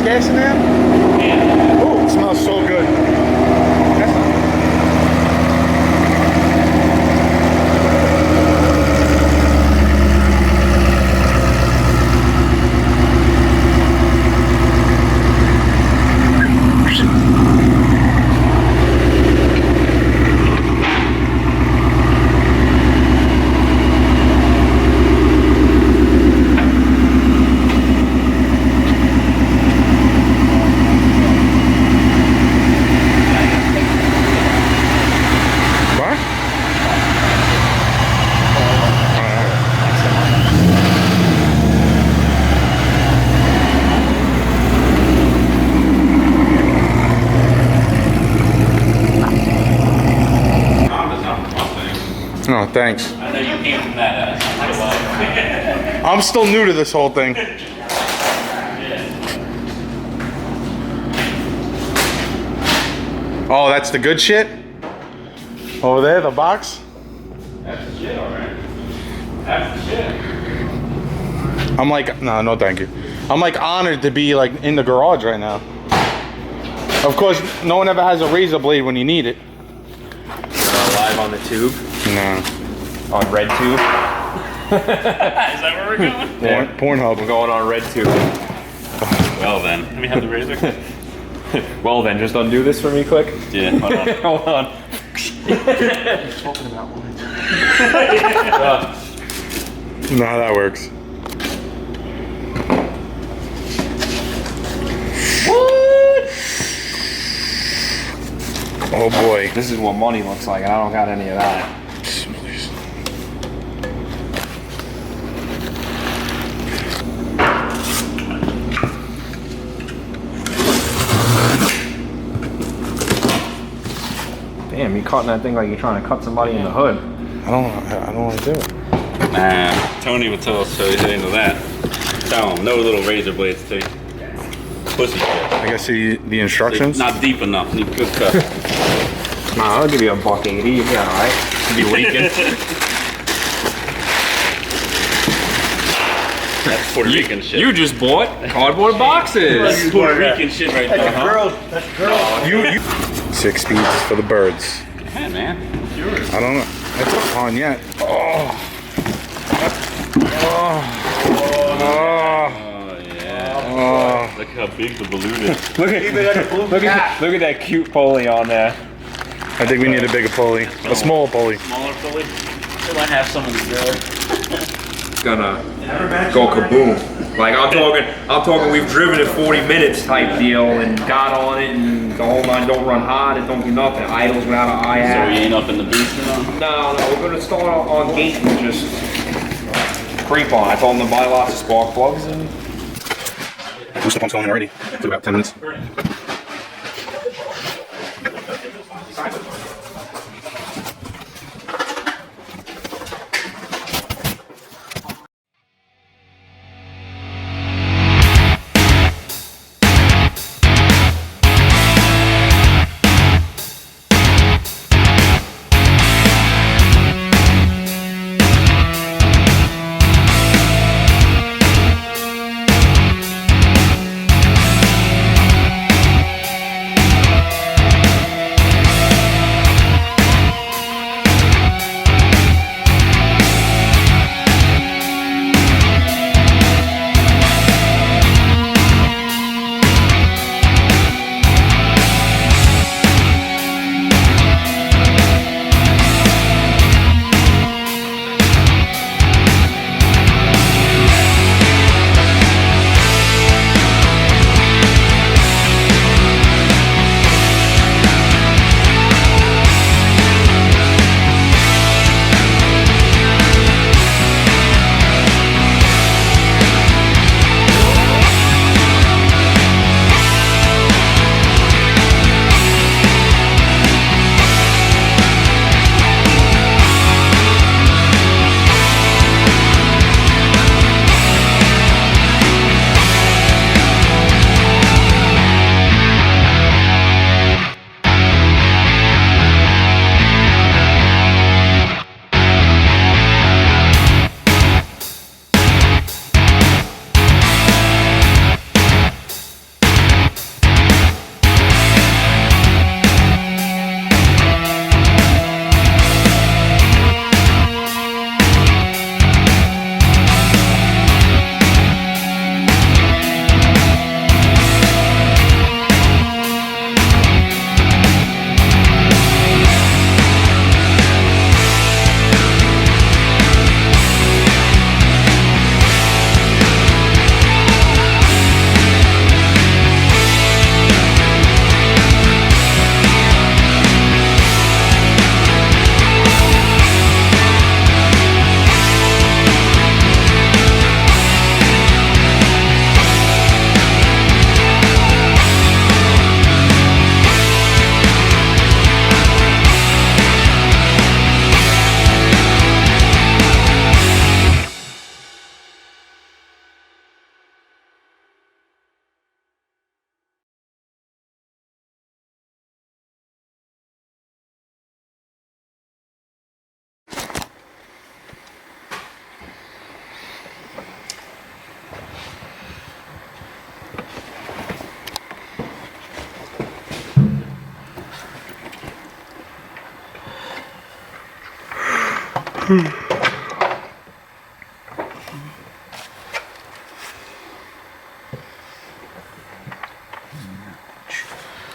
gas in there? Yeah. Oh, it smells so good. That's not No, thanks. I know you came from that. I'm still new to this whole thing. Oh, that's the good shit? Over there, the box? That's the shit, alright. That's the shit. I'm like, no thank you. I'm like honored to be like in the garage right now. Of course, no one ever has a razor blade when you need it. Live on the tube. No. On red tube. Is that where we're going? Yeah. Pornhub. We're going on red tube. Well then, let me have the razor. Well then, just undo this for me quick. Yeah, hold on. Hold on. Talking about one. No, that works. What? Oh boy. This is what money looks like, and I don't got any of that. Damn, you cutting that thing like you're trying to cut somebody in the hood. I don't want to do it. Nah, Tony would tell us to get into that. Tell him, no little razor blades too. Pussy shit. I guess the instructions. Not deep enough, need good cut. Nah, I'll give you $1.80. You'll be alright. You'll be leaking. That's Puerto Rican shit. You just bought cardboard boxes. That's Puerto Rican shit right there, huh? That's girl. You 6 speeds for the birds. Yeah, man. It's yours. I don't know. It's not on yet. Oh. Oh. Oh, yeah. Oh. Look how big the balloon is. Look at that cute pulley on there. I think we need a bigger pulley. A smaller pulley. Smaller pulley? Still might have some of the good. It's gonna go kaboom. Like I'm talking we've driven it 40 minutes type deal and got on it and the whole nine, don't run hot, it don't do nothing. Idles without an So we IAC. ain't up in the beast now? No, we're gonna start on gate and just creep on. I told them to buy lots of spark plugs and Booster pump's going already. Took about 10 minutes.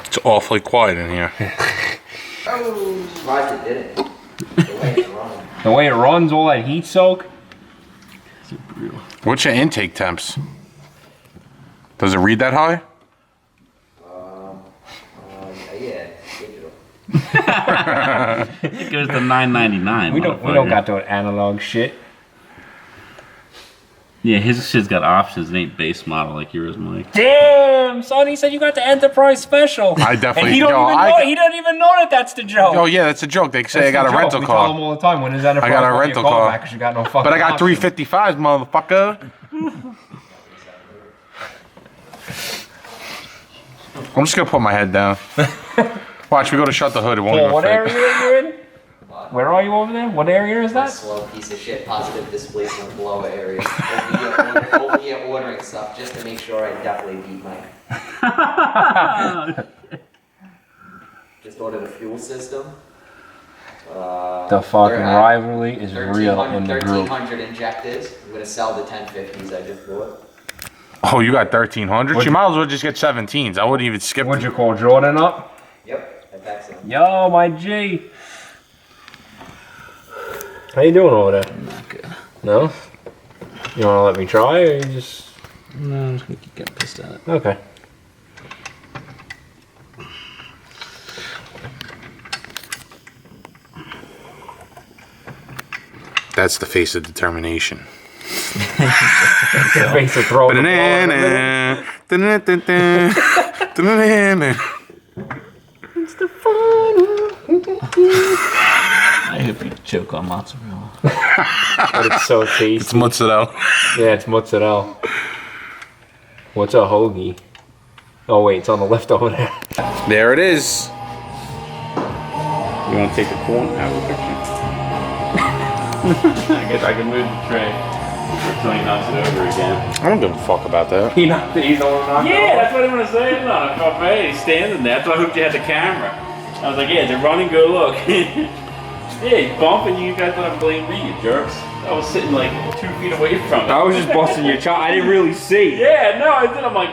It's awfully quiet in here. Surprised it didn't. The way it's running. The way it runs, all that heat soak. What's your intake temps? Does it read that high? Yeah, digital. It goes to 999. We don't got that analog shit. Yeah, his shit's got options. It ain't base model like yours, Mike. Damn, son, he said you got the Enterprise Special. I definitely. And he don't even know that that's the joke. Oh yeah, that's a joke. They say I got a rental We tell him car, all the time when his Enterprise. I got a rental car. Because you got no fucking. but I got option. 355s, motherfucker. I'm just gonna put my head down. Watch, we go to shut the hood. It won't Paul, even what fit. area are you in? Where are you over there? What area is that? Slow piece of shit, positive displacement blower area. Over here ordering stuff just to make sure I definitely beat Mike. Just ordered a fuel system. The fucking rivalry is real in the group. 1300 injectors. I'm gonna sell the 1050s I just bought. Oh, you got 1300? You might as well just get 17s. I wouldn't even skip. What'd you call Jordan up? Yep, I texted him. Yo, my G. How you doing over there? Not good. No? You wanna let me try or you just... No, I'm just gonna keep getting pissed at it. Okay. That's the face of determination. Face to throw the ball in the middle. It's the final. I hope you choke on mozzarella. But it's so tasty. It's mozzarella. Yeah, it's mozzarella. What's a hoagie? Oh wait, it's on the left over there. There it is. You want to take the corn out of the picture? I guess I can move the tray until he knocks it over again. I don't give a fuck about that. He's on knocked Yeah, that's what I'm gonna say. No, I felt bad. He's standing there. That's why I hooked you had the camera. I was like, yeah, they're running. Go look. Yeah, he's bumping. You guys don't have to blame me, you jerks. I was sitting like 2 feet away from him. I was just busting your chops. I didn't really see. Yeah, no, I did. I'm like,